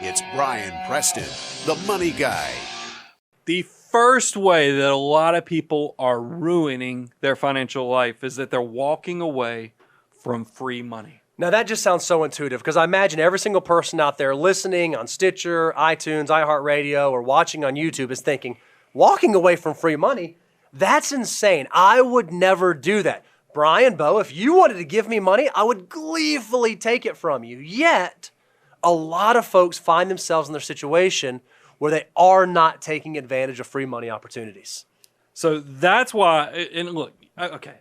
It's Brian Preston, the Money Guy. The first way that a lot of people are ruining their financial life is that they're walking away from free money. Now that just sounds so intuitive because I imagine every single person out there listening on Stitcher, iTunes, iHeartRadio, or watching on YouTube is thinking, walking away from free money? That's insane. I would never do that. Brian, Bo, if you wanted to give me money, I would gleefully take it from you. Yet, a lot of folks find themselves in their situation where they are not taking advantage of free money opportunities. So that's why, and look, okay,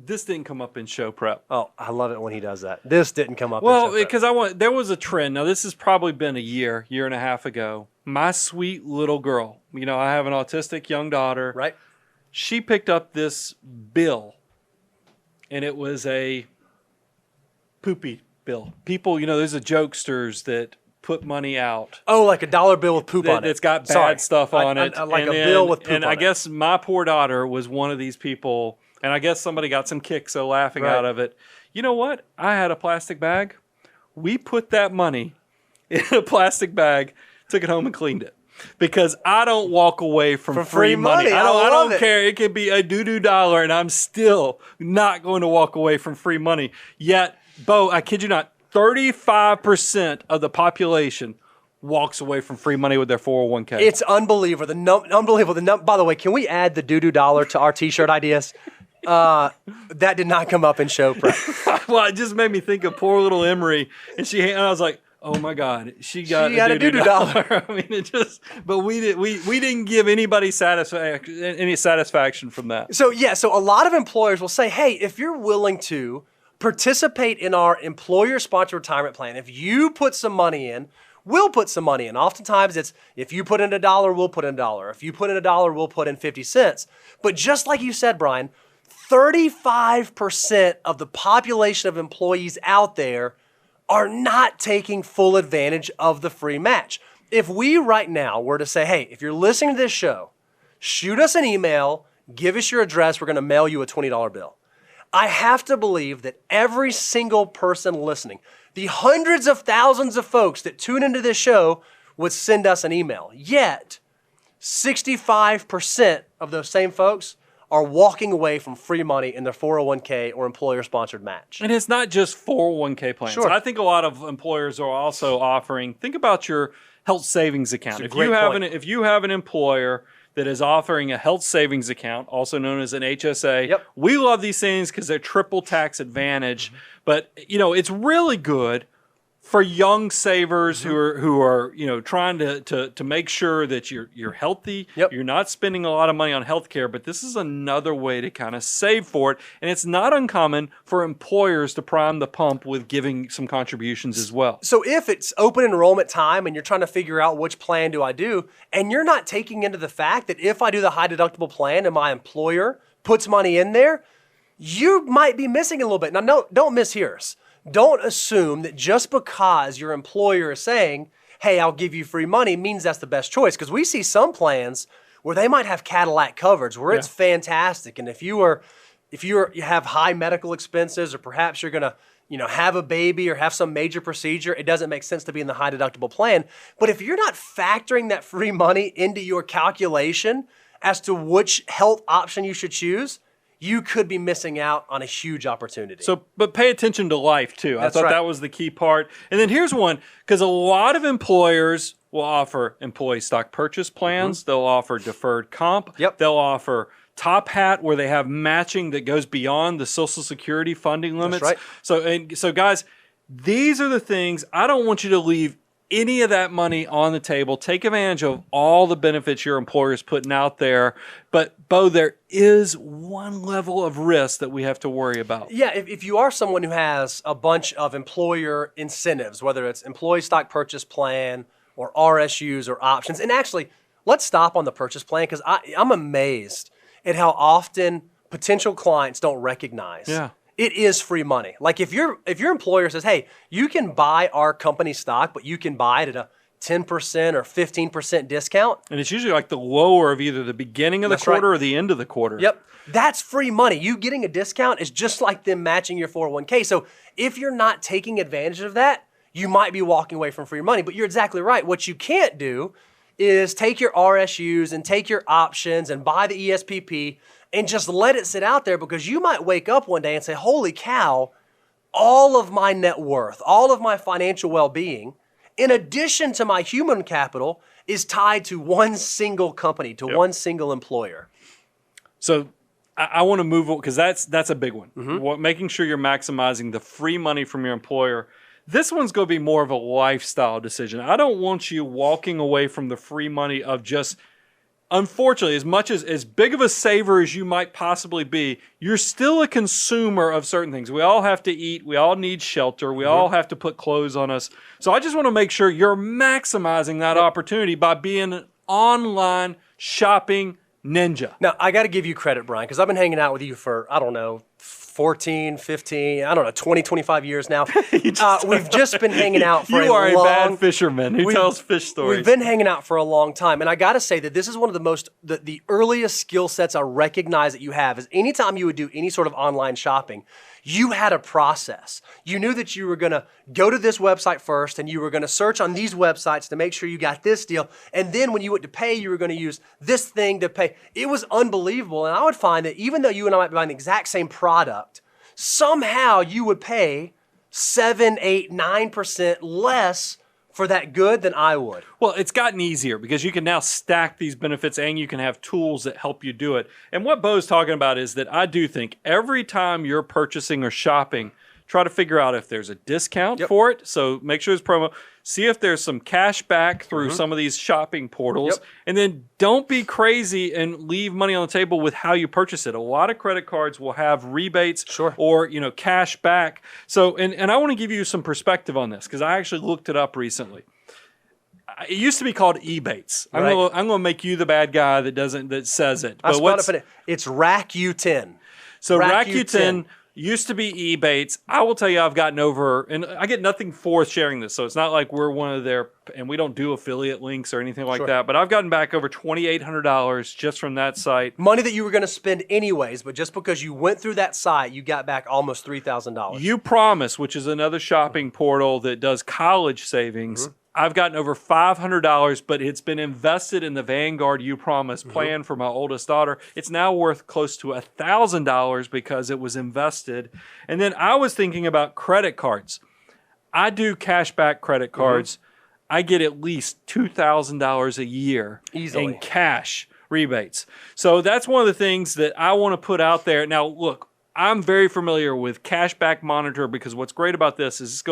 this didn't come up in show prep. Oh, I love it when he does that. This didn't come up in Well, show prep. because there was a trend. Now, this has probably been a year and a half ago. My sweet little girl, I have an autistic young daughter. Right. She picked up this bill, and it was a poopy bill. People, there's a jokesters that put money out. Oh, like a dollar bill with poop on it. That's got bad stuff on it. Like a bill with poop on it. And I guess my poor daughter was one of these people, and I guess somebody got some kick, so laughing out of it. You know what? I had a plastic bag. We put that money in a plastic bag, took it home and cleaned it. Because I don't walk away from free money. I don't care. It could be a doo-doo dollar, and I'm still not going to walk away from free money. Yet, Bo, I kid you not, 35% of the population walks away from free money with their 401k. It's unbelievable. Unbelievable. By the way, can we add the doo-doo dollar to our T-shirt ideas? That did not come up in show prep. Well, it just made me think of poor little Emery, and I was like, oh my God, she got a doo-doo dollar. I mean, but we didn't give anybody any satisfaction from that. So a lot of employers will say, hey, if you're willing to participate in our employer-sponsored retirement plan, if you put some money in, we'll put some money in. Oftentimes it's, if you put in $1, we'll put in $1. If you put in $1, we'll put in 50 cents. But just like you said, Brian, 35% of the population of employees out there are not taking full advantage of the free match. If we right now were to say, hey, if you're listening to this show, shoot us an email, give us your address, we're going to mail you a $20 bill. I have to believe that every single person listening, the hundreds of thousands of folks that tune into this show would send us an email. Yet, 65% of those same folks are walking away from free money in their 401k or employer-sponsored match. And it's not just 401k plans. Sure. I think a lot of employers are also offering, think about your health savings account. If you have an employer that is offering a health savings account, also known as an HSA, we love these things because they're triple tax advantage. But, it's really good for young savers who are trying to make sure that you're healthy, you're not spending a lot of money on healthcare, but this is another way to kind of save for it. And it's not uncommon for employers to prime the pump with giving some contributions as well. So if it's open enrollment time and you're trying to figure out which plan do I do, and you're not taking into the fact that if I do the high deductible plan and my employer puts money in there, you might be missing a little bit. Now, no, don't mishear us. Don't assume that just because your employer is saying, hey, I'll give you free money, means that's the best choice. Because we see some plans where they might have Cadillac coverage, where it's fantastic. And if you have high medical expenses, or perhaps you're going to have a baby or have some major procedure, it doesn't make sense to be in the high deductible plan. But if you're not factoring that free money into your calculation as to which health option you should choose, you could be missing out on a huge opportunity. So, but pay attention to life too. That's I thought right. that was the key part. And then here's one, because a lot of employers will offer employee stock purchase plans. They'll offer deferred comp. They'll offer Top Hat, where they have matching that goes beyond the Social Security funding limits. That's right. So guys, these are the things. I don't want you to leave any of that money on the table. Take advantage of all the benefits your employer is putting out there. But, Bo, there is one level of risk that we have to worry about. Yeah, if you are someone who has a bunch of employer incentives, whether it's employee stock purchase plan or RSUs or options, and actually, let's stop on the purchase plan because I'm amazed at how often potential clients don't recognize it is free money. Like if your employer says, hey, you can buy our company stock, but you can buy it at a 10% or 15% discount. And it's usually like the lower of either the beginning of the quarter or the end of the quarter. Yep. That's free money. You getting a discount is just like them matching your 401k. So if you're not taking advantage of that, you might be walking away from free money. But you're exactly right. What you can't do is take your RSUs and take your options and buy the ESPP and just let it sit out there, because you might wake up one day and say, holy cow, all of my net worth, all of my financial well-being, in addition to my human capital, is tied to one single company, to one single employer. So I want to move on, because that's a big one. Making sure you're maximizing the free money from your employer. This one's going to be more of a lifestyle decision. I don't want you walking away from the free money of just, unfortunately, as big of a saver as you might possibly be, you're still a consumer of certain things. We all have to eat. We all need shelter. We all have to put clothes on us. So I just want to make sure you're maximizing that opportunity by being an online shopping ninja. Now, I got to give you credit, Brian, because I've been hanging out with you for, 14, 15, 20, 25 years now. We've just been hanging out for You are a bad fisherman who tells fish stories. We've been hanging out for a long time. And I got to say that this is one of the earliest skill sets I recognize that you have is anytime you would do any sort of online shopping, you had a process. You knew that you were going to go to this website first, and you were going to search on these websites to make sure you got this deal. And then when you went to pay, you were going to use this thing to pay. It was unbelievable. And I would find that even though you and I might be buying the exact same product, somehow you would pay 7, 8, 9% less for that good than I would. Well, it's gotten easier because you can now stack these benefits and you can have tools that help you do it. And what Bo's talking about is that I do think every time you're purchasing or shopping, try to figure out if there's a discount for it. So make sure it's promo. See if there's some cash back through some of these shopping portals. And then don't be crazy and leave money on the table with how you purchase it. A lot of credit cards will have rebates or, cash back. So, and I want to give you some perspective on this because I actually looked it up recently. It used to be called Ebates. I'm going to make you the bad guy that says it. But it's RACU10. So RACU10 used to be Ebates. I will tell you, I've gotten over, and I get nothing for sharing this, so it's not like we're one of their, and we don't do affiliate links or anything like that, but I've gotten back over $2,800 just from that site. Money that you were going to spend anyways, but just because you went through that site, you got back almost $3,000. You Promise, which is another shopping portal that does college savings, I've gotten over $500, but it's been invested in the Vanguard You Promise plan for my oldest daughter. It's now worth close to $1,000 because it was invested. And then I was thinking about credit cards. I do cashback credit cards. I get at least $2,000 a year in cash rebates. So that's one of the things that I want to put out there. Now, look, I'm very familiar with Cashback Monitor because what's great about this is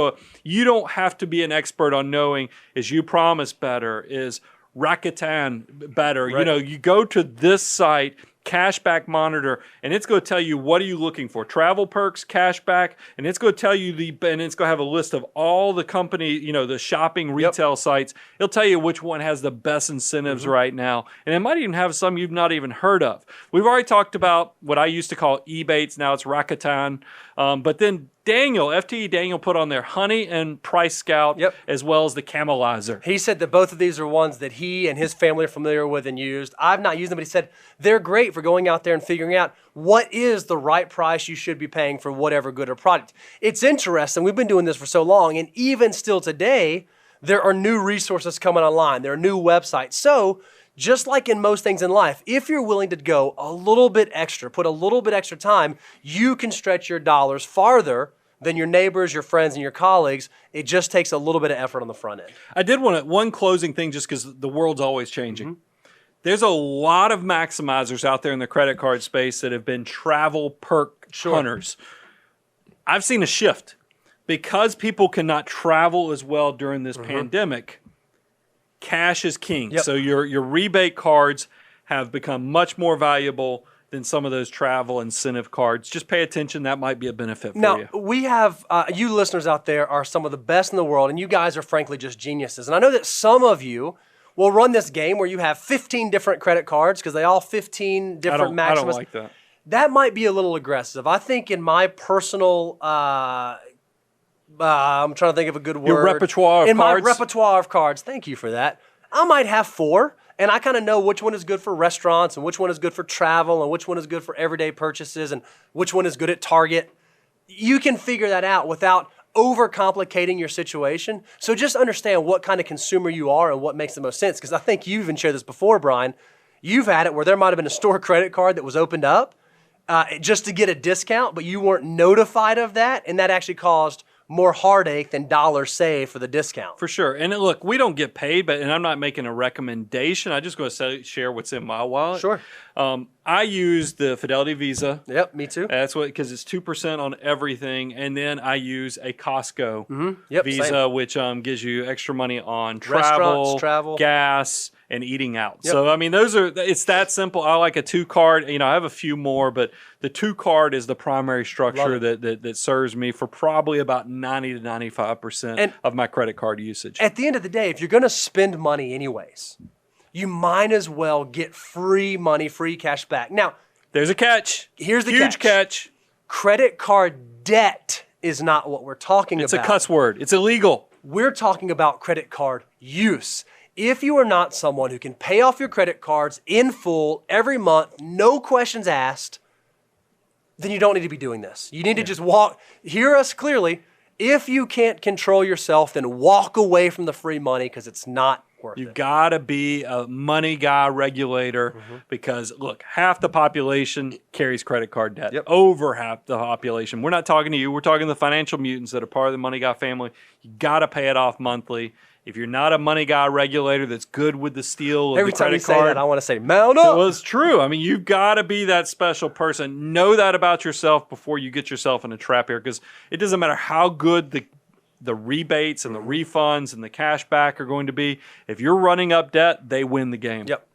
you don't have to be an expert on knowing is You Promise better, is Rakuten better. You go to this site, Cashback Monitor, and it's going to tell you what are you looking for. Travel perks, cashback, and it's going to tell you and it's going to have a list of all the company, the shopping retail sites. It'll tell you which one has the best incentives right now. And it might even have some you've not even heard of. We've already talked about what I used to call Ebates. Now it's Rakuten. But then FTE Daniel put on their Honey and Price Scout as well as the Camelizer. He said that both of these are ones that he and his family are familiar with and used. I've not used them, but he said they're great for going out there and figuring out what is the right price you should be paying for whatever good or product. It's interesting. We've been doing this for so long, and even still today, there are new resources coming online. There are new websites. So just like in most things in life, if you're willing to go a little bit extra, put a little bit extra time, you can stretch your dollars farther than your neighbors, your friends, and your colleagues. It just takes a little bit of effort on the front end. I did want one closing thing just because the world's always changing. There's a lot of maximizers out there in the credit card space that have been travel perk hunters. I've seen a shift. Because people cannot travel as well during this pandemic, cash is king. So your rebate cards have become much more valuable than some of those travel incentive cards. Just pay attention. That might be a benefit for you. Now, we have, you listeners out there are some of the best in the world, and you guys are frankly just geniuses. And I know that some of you will run this game where you have 15 different credit cards because they all 15 different maximums. I don't like that. That might be a little aggressive. I think in my personal, I'm trying to think of a good word. Your repertoire of cards? In my repertoire of cards, thank you for that. I might have 4. And I kind of know which one is good for restaurants and which one is good for travel and which one is good for everyday purchases and which one is good at Target. You can figure that out without overcomplicating your situation. So just understand what kind of consumer you are and what makes the most sense. Because I think you've even shared this before, Brian. You've had it where there might have been a store credit card that was opened up just to get a discount, but you weren't notified of that, and that actually caused more heartache than dollars saved for the discount. For sure. And look, we don't get paid, and I'm not making a recommendation. I just go to share what's in my wallet. Sure. I use the Fidelity Visa. Yep, me too. That's what, because it's 2% on everything, and then I use a Costco Visa, same. which gives you extra money on Restaurants, travel, gas, and eating out. Yep. So I mean, it's that simple. I like a 2-card. I have a few more, but the 2-card is the primary structure that serves me for probably about 90 to 95% of my credit card usage. At the end of the day, if you're going to spend money anyways, you might as well get free money, free cash back. Now, there's a catch. Here's the huge catch. Credit card debt is not what we're talking It's about. a cuss word. It's illegal. We're talking about credit card use. If you are not someone who can pay off your credit cards in full every month, no questions asked, then you don't need to be doing this. You need to just hear us clearly. If you can't control yourself, then walk away from the free money because it's not worth it. You got to be a money guy regulator because, look, half the population carries credit card debt. Yep. Over half the population. We're not talking to you. We're talking to the financial mutants that are part of the money guy family. You got to pay it off monthly. If you're not a money guy regulator that's good with the steal of Every the time credit you say card, that, I want to say, mount up. well, it's true. I mean, you've got to be that special person. Know that about yourself before you get yourself in a trap here, because it doesn't matter how good the rebates and the refunds and the cash back are going to be. If you're running up debt, they win the game. Yep.